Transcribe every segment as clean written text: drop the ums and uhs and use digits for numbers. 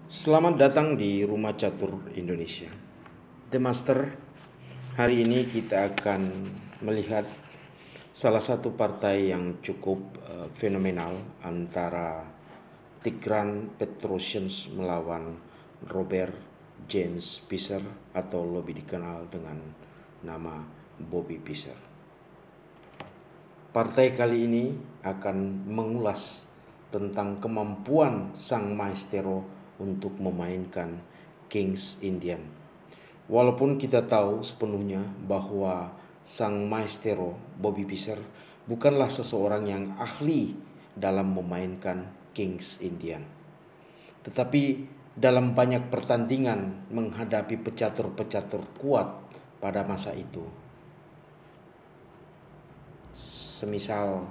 Selamat datang di Rumah Catur Indonesia. The Master, hari ini kita akan melihat salah satu partai yang cukup fenomenal antara Tigran Petrosian melawan Robert James Fischer atau lebih dikenal dengan nama Bobby Fischer. Partai kali ini akan mengulas tentang kemampuan sang maestro untuk memainkan Kings Indian. Walaupun kita tahu sepenuhnya bahwa sang maestro Bobby Fischer bukanlah seseorang yang ahli dalam memainkan Kings Indian. Tetapi dalam banyak pertandingan menghadapi pecatur-pecatur kuat pada masa itu, semisal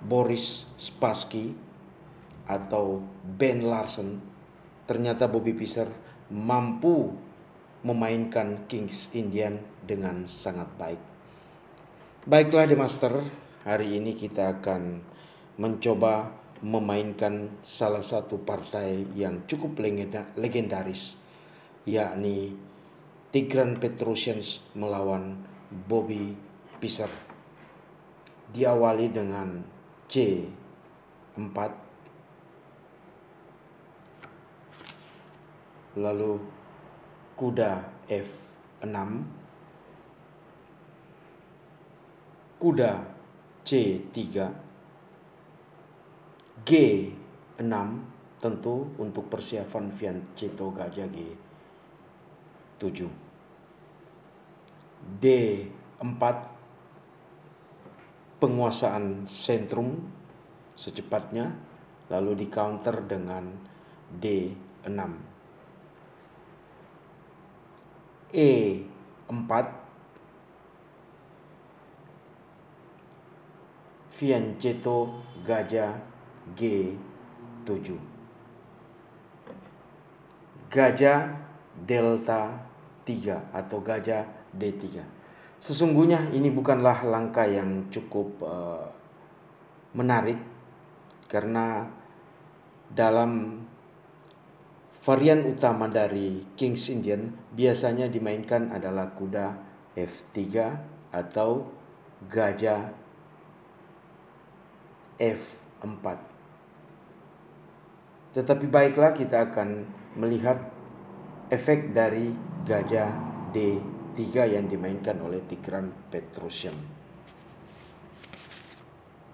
Boris Spassky atau Ben Larsen, ternyata Bobby Fischer mampu memainkan Kings Indian dengan sangat baik. Baiklah The Master, hari ini kita akan mencoba memainkan salah satu partai yang cukup legendaris, yakni Tigran Petrosian melawan Bobby Fischer. Diawali dengan C4, lalu kuda F6, kuda C3, G6 tentu untuk persiapan fianchetto gajah G7, D4 penguasaan sentrum secepatnya, lalu di counter dengan D6, E4 fianchetto gajah G7, gajah delta 3 atau gajah D3. Sesungguhnya ini bukanlah langkah yang cukup menarik, karena dalam varian utama dari Kings Indian biasanya dimainkan adalah kuda F3 atau gajah F4. Tetapi baiklah, kita akan melihat efek dari gajah D3 yang dimainkan oleh Tigran Petrosian.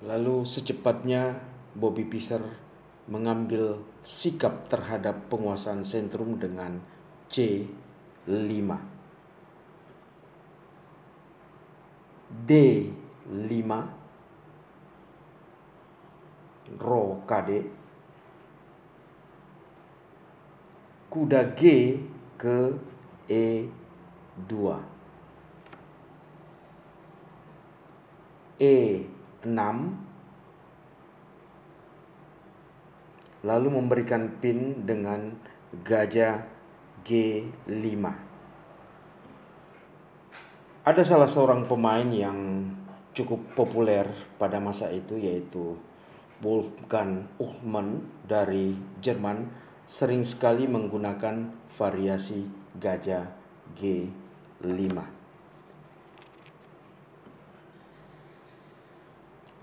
Lalu secepatnya Bobby Fischer mengambil sikap terhadap penguasaan sentrum dengan C5, D5, rokade, kuda G ke E2, E6, lalu memberikan pin dengan gajah G5. Ada salah seorang pemain yang cukup populer pada masa itu, yaitu Wolfgang Ullmann dari Jerman, sering sekali menggunakan variasi gajah G5.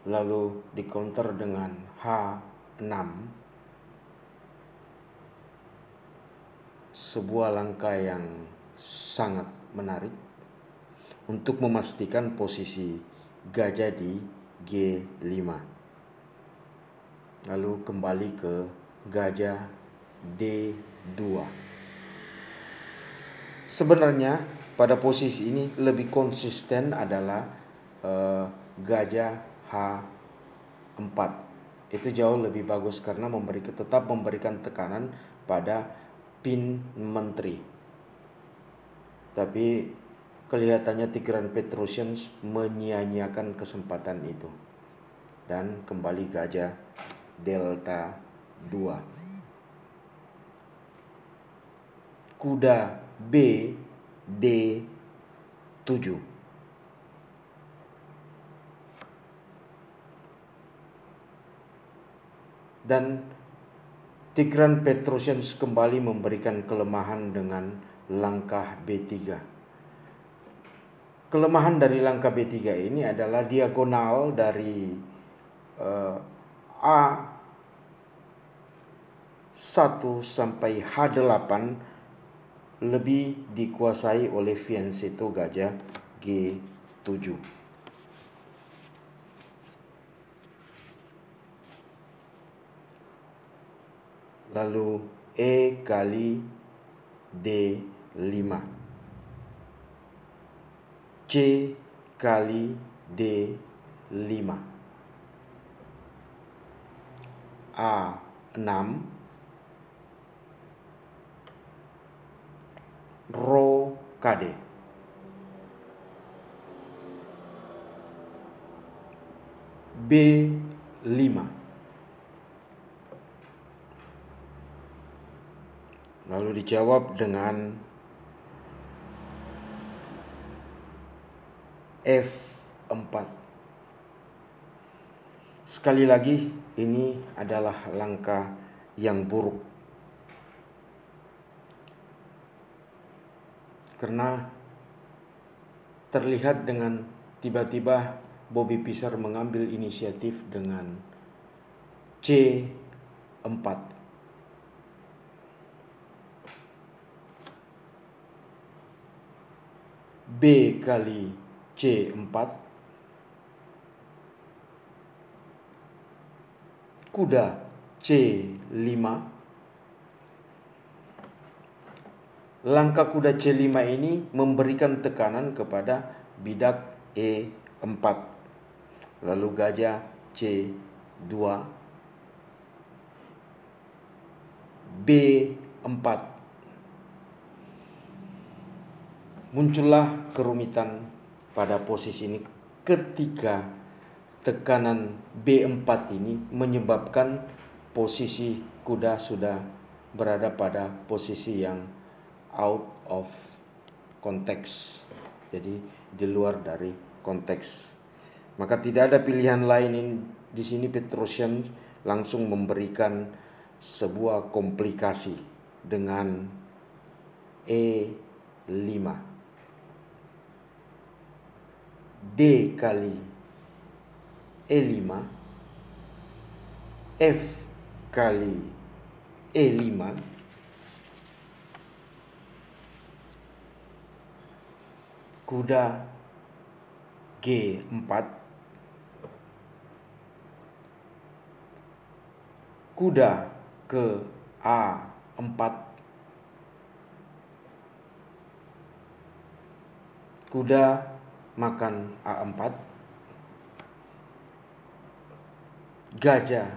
Lalu di counter dengan H6, sebuah langkah yang sangat menarik untuk memastikan posisi gajah di G5. Lalu kembali ke gajah D2. Sebenarnya pada posisi ini lebih konsisten adalah gajah H4. Itu jauh lebih bagus karena tetap memberikan tekanan pada pin menteri. Tapi kelihatannya Tigran Petrosian menyia-nyiakan kesempatan itu, dan kembali gajah delta 2. Kuda B D7, dan Tigran Petrosianus kembali memberikan kelemahan dengan langkah B3. Kelemahan dari langkah B3 ini adalah diagonal dari A1 sampai H8 lebih dikuasai oleh fianchetto gajah G7. Lalu E kali D5, C kali D5, A6, rokade. B5. Lalu dijawab dengan F4. Sekali lagi, ini adalah langkah yang buruk. Karena terlihat dengan tiba-tiba Bobby Fischer mengambil inisiatif dengan C4. B kali C4, kuda C5. Langkah kuda C5 ini memberikan tekanan kepada bidak E4. Lalu gajah C2, B4. Muncullah kerumitan pada posisi ini ketika tekanan B4 ini menyebabkan posisi kuda sudah berada pada posisi yang out of context. Jadi di luar dari konteks. Maka tidak ada pilihan lain di sini. Petrosian langsung memberikan sebuah komplikasi dengan E5. D kali E5, F kali E5, kuda G4, kuda ke A4, kuda makan A4, gajah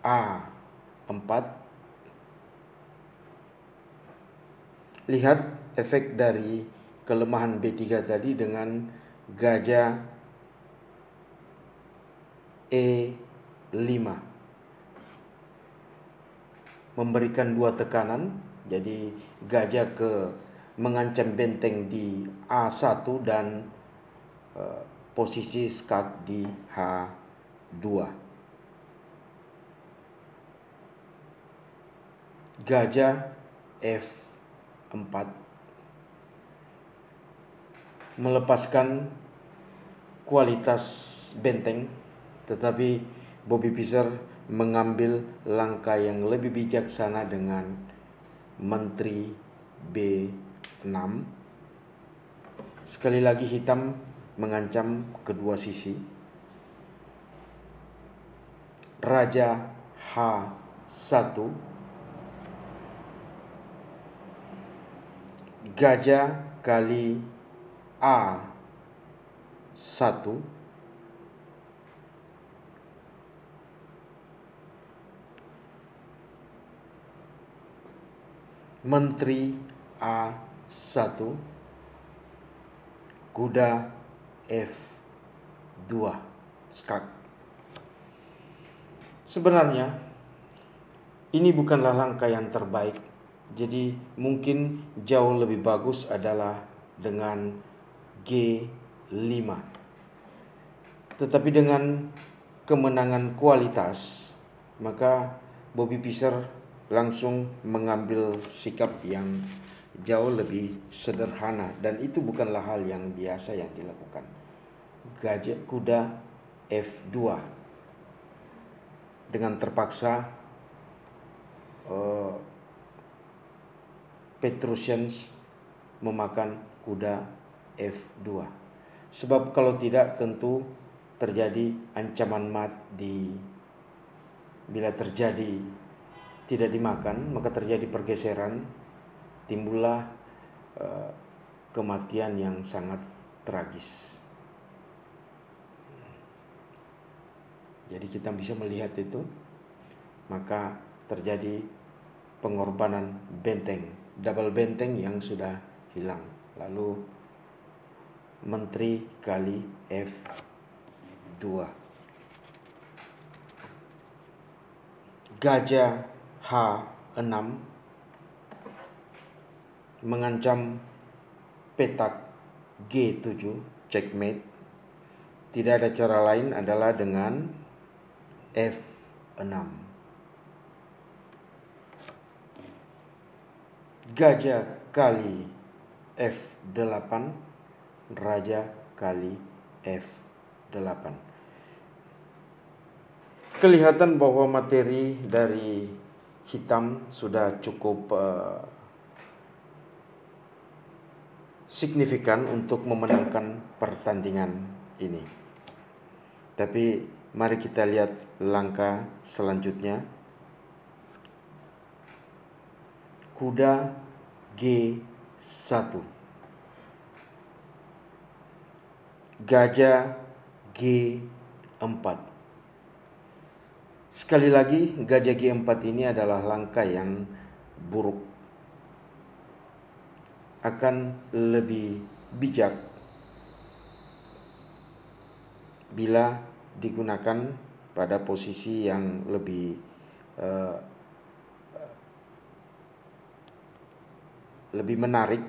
A4. Lihat efek dari kelemahan B3 tadi dengan gajah E5. Memberikan dua tekanan, jadi gajah mengancam benteng di A1 dan posisi skak di H2. Gajah F4 melepaskan kualitas benteng, tetapi Bobby Fischer mengambil langkah yang lebih bijaksana dengan menteri B6. Sekali lagi hitam mengancam kedua sisi. Raja H1, gajah kali A1, menteri A1, kuda F2, skak. Sebenarnya ini bukanlah langkah yang terbaik. Jadi mungkin jauh lebih bagus adalah dengan G5. Tetapi dengan kemenangan kualitas, maka Bobby Fischer langsung mengambil sikap yang jauh lebih sederhana, dan itu bukanlah hal yang biasa yang dilakukan. Kuda F2 dengan terpaksa Petrusians memakan kuda F2. Sebab kalau tidak tentu terjadi ancaman mati. Bila terjadi tidak dimakan, maka terjadi pergeseran, timbullah kematian yang sangat tragis. Jadi kita bisa melihat itu, maka terjadi pengorbanan benteng, double benteng yang sudah hilang. Lalu menteri kali F2. Gajah H6 mengancam petak G7, checkmate. Tidak ada cara lain adalah dengan F6. Gajah kali F8, raja kali F8. Kelihatan bahwa materi dari hitam sudah cukup signifikan untuk memenangkan pertandingan ini. Tapi mari kita lihat langkah selanjutnya. Kuda G1, gajah G4. Sekali lagi, gajah G4 ini adalah langkah yang buruk. Akan lebih bijak bila digunakan pada posisi yang lebih menarik.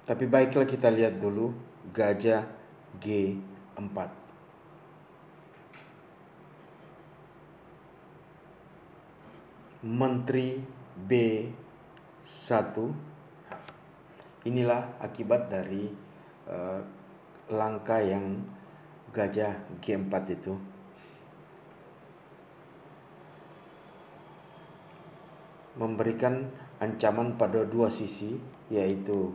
Tapi baiklah, kita lihat dulu gajah G4. Menteri B1. Inilah akibat dari langkah yang gajah G4 itu. Memberikan ancaman pada dua sisi, yaitu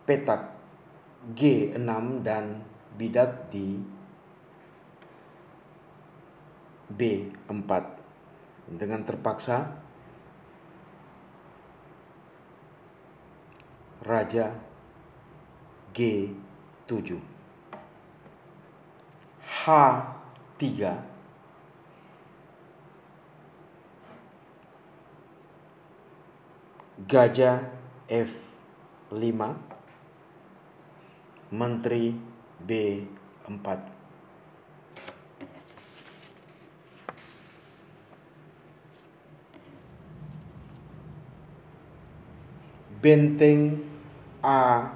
petak G6 dan bidak di B4. Dengan terpaksa raja G7. H3, gajah F5, menteri B4. Benteng A7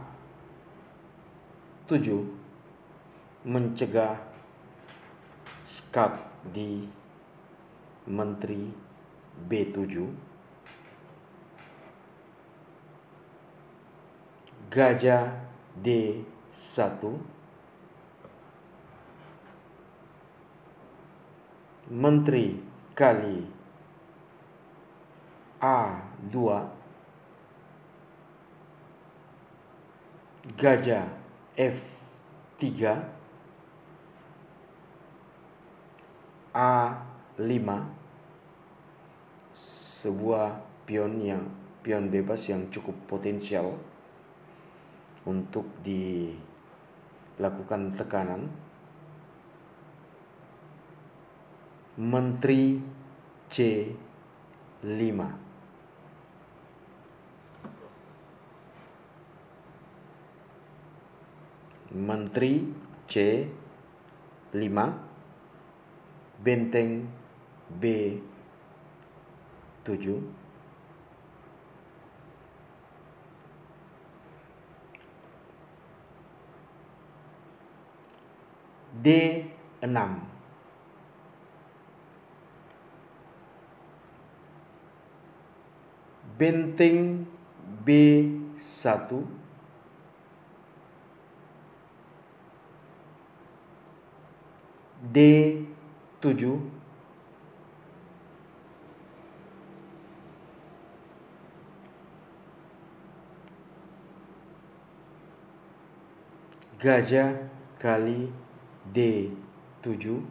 mencegah skak di menteri B7. Gajah D1, menteri kali A2, gajah F3, A5, sebuah pion bebas yang cukup potensial untuk dilakukan tekanan. Menteri C5. Menteri C5, benteng B7. D6, benteng B1, D7, gajah kali D7,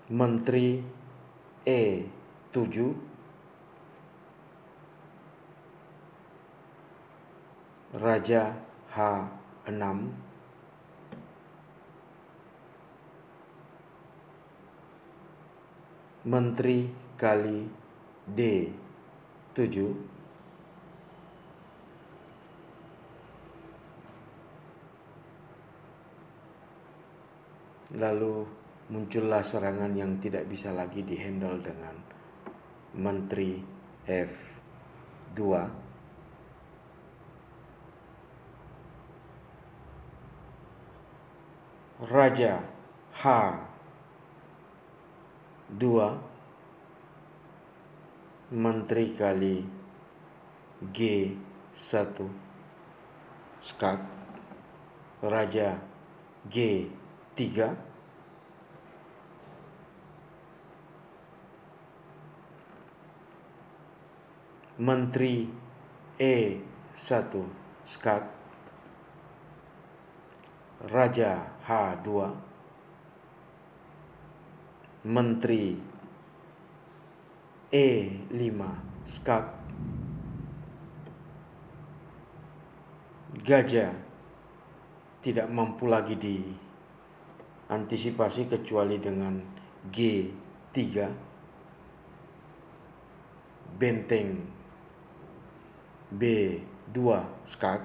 menteri E7, raja H6, menteri kali D7, lalu muncullah serangan yang tidak bisa lagi dihandle dengan menteri F2, raja H2, menteri kali G1, skak, raja G3, menteri E1, skak, raja H2, menteri E5, skak, gajah tidak mampu lagi diantisipasi kecuali dengan G3, benteng B2, skak,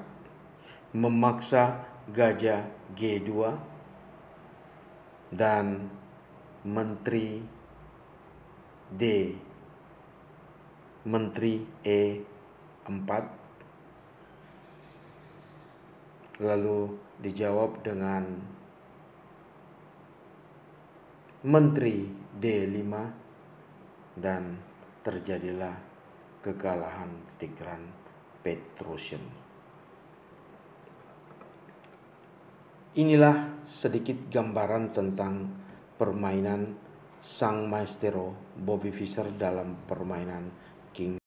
memaksa gajah G2, dan menteri E4, lalu dijawab dengan menteri D5, dan terjadilah kekalahan Tigran Petrosian. Inilah sedikit gambaran tentang permainan sang maestro Bobby Fischer dalam permainan King